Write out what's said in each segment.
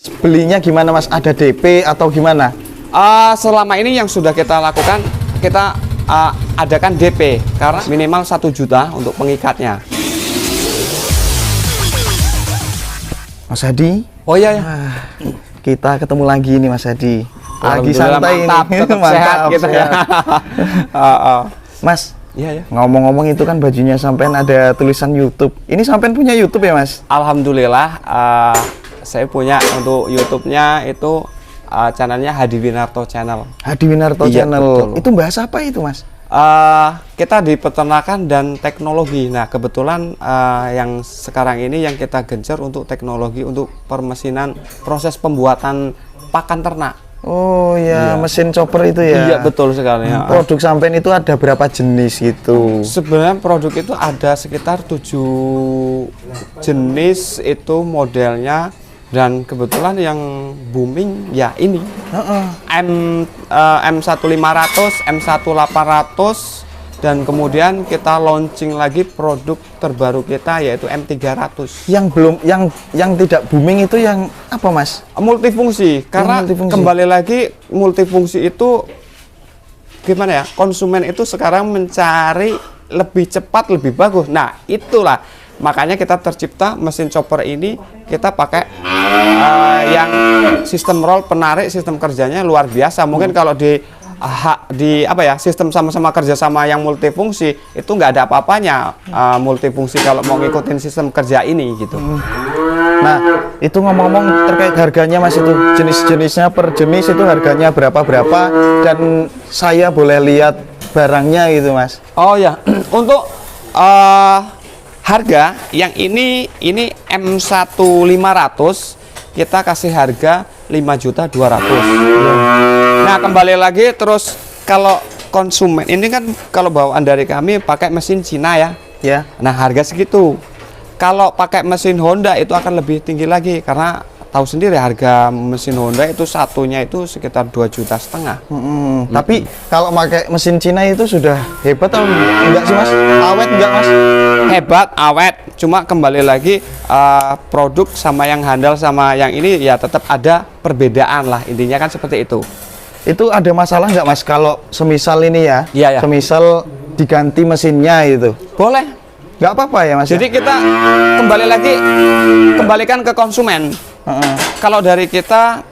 Belinya gimana Mas? Ada DP atau gimana? Selama ini yang sudah kita lakukan, kita adakan DP karena minimal 1 juta untuk pengikatnya. Mas Hadi. Oh iya ya. Kita ketemu lagi nih Mas Hadi. Lagi Alhamdulillah, santai mantap, ini. tetap sehat gitu ya. Mas, Iya ya. ngomong-ngomong itu kan bajunya sampean ada tulisan YouTube. Ini sampean punya YouTube ya Mas? Alhamdulillah, saya punya untuk YouTube-nya itu channelnya Hadi Winarto Channel. Hadi Winarto Iya, Channel. betul. Itu bahas apa itu Mas? Kita di peternakan dan teknologi. Nah, kebetulan yang sekarang ini yang kita gencar untuk teknologi untuk permesinan proses pembuatan pakan ternak. Oh ya, Iya. mesin chopper itu ya? Iya, betul sekali. Ya. Produk sampean itu ada berapa jenis gitu? Sebenarnya produk itu ada sekitar 7 jenis itu modelnya, dan kebetulan yang booming ya ini M1500, M1800, dan kemudian kita launching lagi produk terbaru kita yaitu M300. Yang tidak booming itu yang apa Mas? Multifungsi, karena multifungsi. kembali lagi multifungsi itu gimana ya, konsumen itu sekarang mencari lebih cepat, lebih bagus. Nah, itulah makanya kita tercipta mesin chopper ini, kita pakai yang sistem roll penarik, sistem kerjanya luar biasa. Mungkin kalau di sistem sama-sama kerjasama yang multifungsi itu nggak ada apa-apanya. Multifungsi kalau mau ngikutin sistem kerja ini gitu. Nah, itu ngomong-ngomong terkait harganya Mas, itu jenis-jenisnya per jenis itu harganya berapa dan saya boleh lihat barangnya gitu Mas? Oh ya, untuk harga yang ini M1500 kita kasih harga 5.200.000. Nah, kembali lagi terus kalau konsumen ini kan kalau bawaan dari kami pakai mesin Cina ya. Ya. Nah, harga segitu. Kalau pakai mesin Honda itu akan lebih tinggi lagi karena tahu sendiri harga mesin Honda itu satunya itu sekitar 2,5 juta. Tapi kalau pakai mesin Cina itu sudah hebat atau enggak sih Mas? Awet enggak Mas? Hebat, awet. Cuma kembali lagi produk sama yang handal sama yang ini ya tetap ada perbedaan lah, intinya kan seperti itu. Itu ada masalah nggak Mas kalau semisal ini ya? Iya, ya. Semisal diganti mesinnya itu. Boleh. Nggak apa-apa ya Mas? Jadi kita kembalikan ke konsumen. Kalau dari kita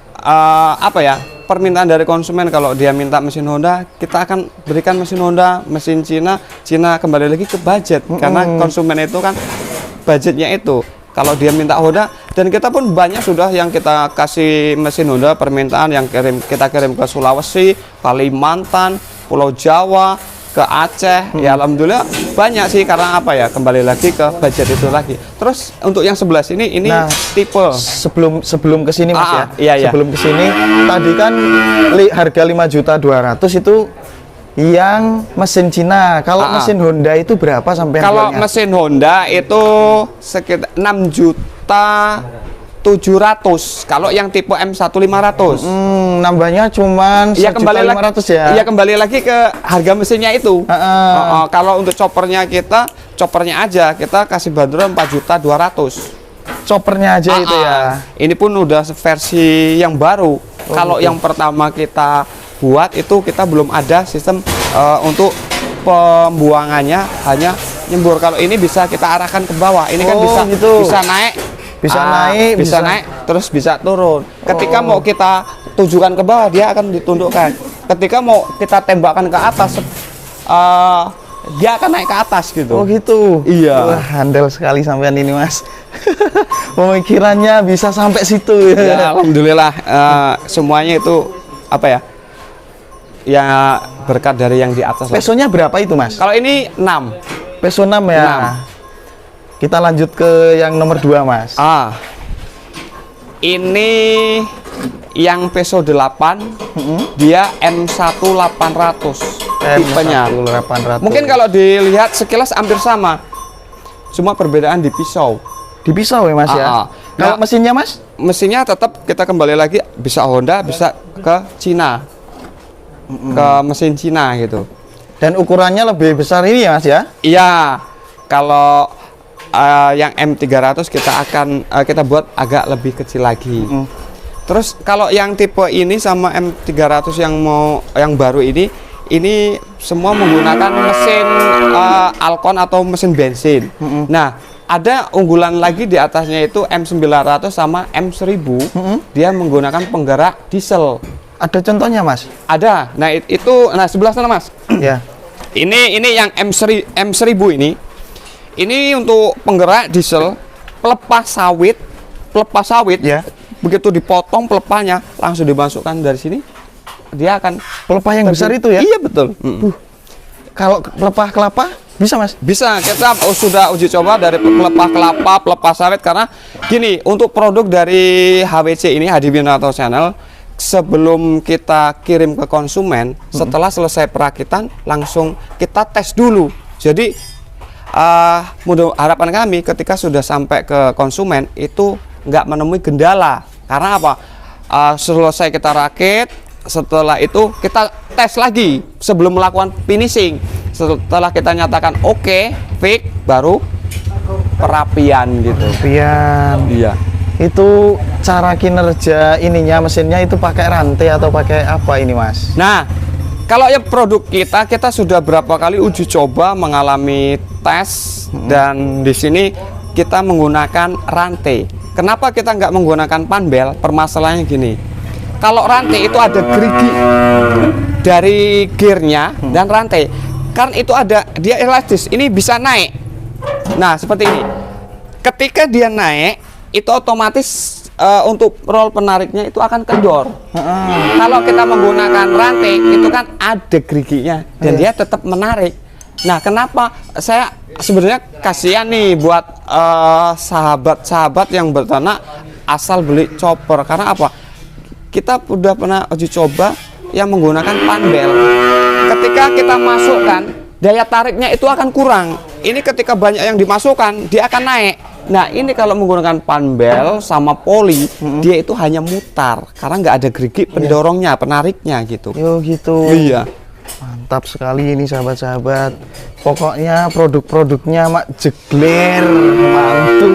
permintaan dari konsumen, kalau dia minta mesin Honda, kita akan berikan mesin Honda, mesin Cina kembali lagi ke budget. Karena konsumen itu kan budgetnya itu. Kalau dia minta Honda, dan kita pun banyak sudah yang kita kasih mesin Honda permintaan yang kita kirim ke Sulawesi, Kalimantan, Pulau Jawa, ke Aceh. Ya alhamdulillah banyak sih, karena apa ya, kembali lagi ke budget itu lagi. Terus untuk yang sebelah sini ini tipe sebelum kesini Mas ya. Iya. Sebelum kesini tadi kan harga 5.200.000 itu yang mesin Cina. Kalau mesin Honda itu berapa sampai? Kalau mesin Honda itu sekitar 6.700.000 kalau yang tipe M1500. Nambahnya cuman 1.500.000 ya. Iya, kembali lagi ke harga mesinnya itu. Kalau untuk choppernya aja kita kasih bandrol 4.200.000. Choppernya aja itu ya. Ini pun udah versi yang baru. Kalau yang pertama kita buat itu kita belum ada sistem untuk pembuangannya, hanya nyembur. Kalau ini bisa kita arahkan ke bawah. Ini kan bisa naik, bisa naik, terus bisa turun. Ketika mau kita tujukan ke bawah, dia akan ditundukkan. Ketika mau kita tembakkan ke atas, dia akan naik ke atas gitu. Oh gitu. Iya. Wah, handal sekali sampean ini Mas. Pemikirannya bisa sampai situ ya. Alhamdulillah, semuanya itu apa ya? Ya berkat dari yang di atas. Pesonya berapa itu Mas? Kalau ini 6. Peso 6 ya. 6. Kita lanjut ke yang nomor 2 Mas. Ini yang peso 8, dia M1800 tipenya. M1800. Mungkin kalau dilihat sekilas hampir sama, cuma perbedaan di pisau. Di pisau ya Mas ya. Kalau mesinnya Mas? Mesinnya tetap kita kembali lagi bisa Honda, bisa ke Cina, ke mesin Cina gitu. Dan ukurannya lebih besar ini ya Mas ya? Iya. Kalau yang M300 kita buat agak lebih kecil lagi. Terus kalau yang tipe ini sama M300 yang baru ini semua menggunakan mesin Alcon atau mesin bensin. Nah, ada unggulan lagi di atasnya itu M900 sama M1000. Dia menggunakan penggerak diesel. Ada contohnya, Mas? Ada. Nah, itu sebelah sana, Mas. Ya. Ini yang M1000 ini. Ini untuk penggerak diesel, pelepah sawit. Ya. Begitu dipotong pelepahnya langsung dimasukkan dari sini, dia akan Pelepah yang besar itu ya? Iya betul. Kalau pelepah kelapa bisa, Mas? Bisa, kita sudah uji coba dari pelepah kelapa, pelepah sawit, karena gini, untuk produk dari HWC ini, Hadi Winarto Channel, sebelum kita kirim ke konsumen, setelah selesai perakitan langsung kita tes dulu. Jadi harapan kami ketika sudah sampai ke konsumen itu nggak menemui kendala. Karena apa? Selesai kita rakit, setelah itu kita tes lagi sebelum melakukan finishing. Setelah kita nyatakan oke, fix, baru perapian gitu. Perapian. Iya. Itu cara kinerja ininya, mesinnya itu pakai rantai atau pakai apa ini, Mas? Nah, kalau ya produk kita sudah berapa kali uji coba mengalami tes, dan di sini kita menggunakan rantai. Kenapa kita nggak menggunakan panbel? Permasalahannya gini, kalau rantai itu ada gerigi dari gearnya dan rantai, kan itu ada, dia elastis, ini bisa naik. Nah seperti ini, ketika dia naik itu otomatis untuk roll penariknya itu akan kendor. Kalau kita menggunakan rantai itu kan ada geriginya dan dia tetap menarik. Nah, kenapa saya sebenarnya kasihan nih buat sahabat-sahabat yang berternak asal beli chopper, karena apa? Kita udah pernah uji coba yang menggunakan panbel. Ketika kita masukkan, daya tariknya itu akan kurang. Ini ketika banyak yang dimasukkan, dia akan naik. Nah, ini kalau menggunakan panbel sama poli, dia itu hanya mutar karena nggak ada gerigi pendorongnya, penariknya gitu. Yo gitu. Iya. Mantap sekali ini sahabat-sahabat. Pokoknya produk-produknya mak jegler, mantul.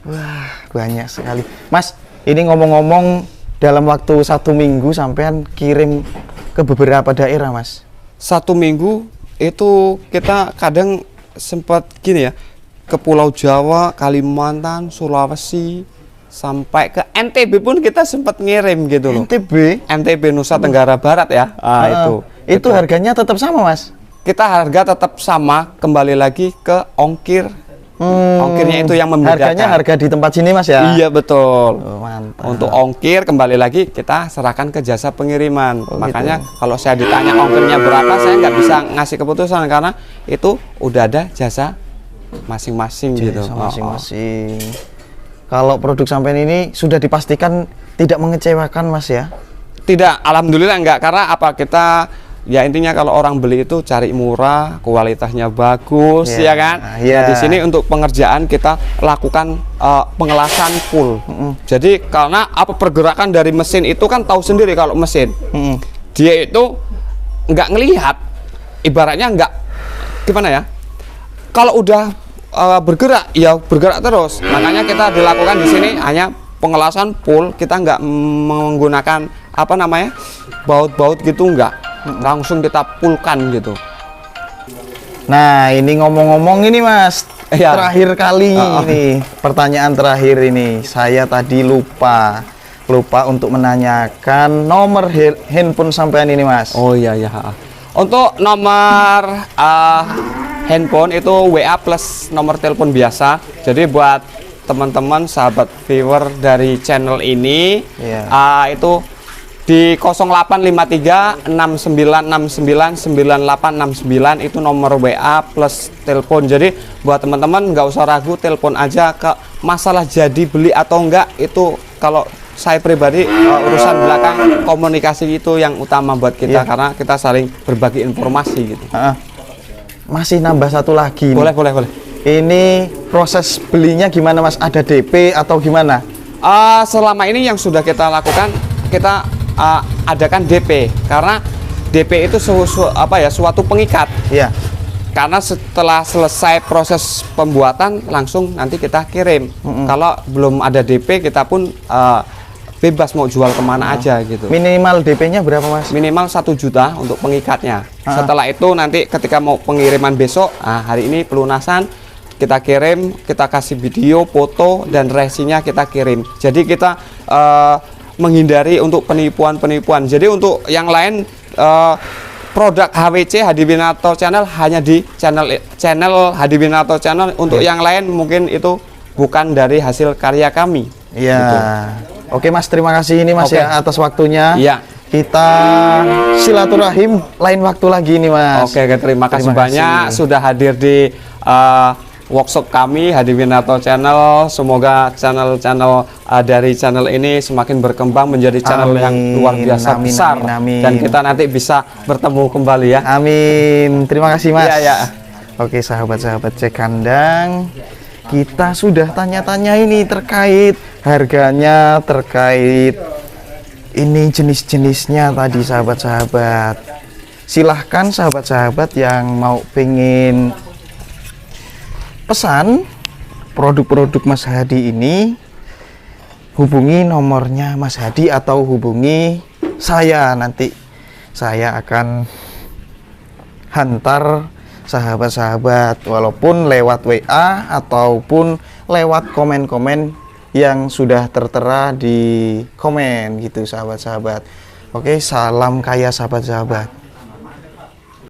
Wah, banyak sekali. Mas, ini ngomong-ngomong, dalam waktu 1 minggu sampean kirim ke beberapa daerah, Mas? 1 minggu itu kita kadang sempat gini ya, ke Pulau Jawa, Kalimantan, Sulawesi, sampai ke NTB pun kita sempat ngirim gitu loh. NTB Nusa Tenggara Barat ya. Itu harganya tetap sama, Mas? Kita harga tetap sama, kembali lagi ke ongkir. Ongkirnya itu yang membedakan. Harganya harga di tempat sini, Mas ya? Iya betul. Mantap. Untuk ongkir kembali lagi kita serahkan ke jasa pengiriman. Makanya gitu. kalau saya ditanya ongkirnya berapa, saya nggak bisa ngasih keputusan karena itu udah ada jasa masing-masing gitu. Masing-masing. Kalau produk sampean ini sudah dipastikan tidak mengecewakan, Mas ya? Tidak, alhamdulillah enggak, karena apa, kita ya intinya kalau orang beli itu cari murah, kualitasnya bagus, ya kan? Nah, di sini untuk pengerjaan kita lakukan pengelasan full. Jadi karena apa, pergerakan dari mesin itu kan tahu sendiri, kalau mesin dia itu nggak ngelihat, ibaratnya nggak gimana ya, kalau udah bergerak ya bergerak terus. Makanya kita dilakukan di sini hanya pengelasan full, kita nggak menggunakan apa namanya baut-baut gitu, nggak, langsung kita fullkan gitu. Nah, ini ngomong-ngomong ini, Mas, Ya. terakhir kali ini, pertanyaan terakhir ini, saya tadi lupa untuk menanyakan nomor handphone sampean ini, Mas. Oh iya ya. Untuk nomor handphone itu WA plus nomor telepon biasa. Jadi buat teman-teman sahabat viewer dari channel ini, itu di 0853 6969 9869 itu nomor WA plus telepon. Jadi buat teman-teman nggak usah ragu, telepon aja. Ke masalah jadi beli atau enggak itu kalau saya pribadi urusan belakang, komunikasi itu yang utama buat kita, karena kita saling berbagi informasi gitu. Masih nambah satu lagi. Boleh. Ini proses belinya gimana, Mas? Ada DP atau gimana? Selama ini yang sudah kita lakukan, kita adakan DP, karena DP itu suatu pengikat. Iya. Karena setelah selesai proses pembuatan langsung nanti kita kirim. Kalau belum ada DP, kita pun bebas mau jual kemana aja gitu. Minimal DP-nya berapa Mas? Minimal 1 juta untuk pengikatnya. Setelah itu nanti ketika mau pengiriman besok, hari ini pelunasan kita kirim, kita kasih video, foto, dan resinya kita kirim. Jadi kita menghindari untuk penipuan-penipuan. Jadi untuk yang lain produk HWC Hadi Winarto Channel hanya di channel Hadi Winarto Channel. Untuk yang lain mungkin itu bukan dari hasil karya kami. Iya. Gitu. Oke Mas, terima kasih ini Mas ya atas waktunya. Iya. Kita silaturahim lain waktu lagi nih Mas. Oke, terima kasih banyak sudah hadir di workshop kami Hadi Winarto Channel. Semoga channel dari channel ini semakin berkembang menjadi channel yang luar biasa besar. Dan kita nanti bisa bertemu kembali ya. Amin. Terima kasih Mas. Iya, ya. Oke sahabat-sahabat cek kandang, kita sudah tanya-tanya ini terkait harganya, terkait ini jenis-jenisnya tadi sahabat-sahabat. Silahkan sahabat-sahabat yang mau pengen pesan produk-produk Mas Hadi ini, hubungi nomornya Mas Hadi atau hubungi saya, nanti saya akan hantar sahabat-sahabat walaupun lewat WA ataupun lewat komen-komen yang sudah tertera di komen gitu sahabat-sahabat. Oke, salam kaya sahabat-sahabat.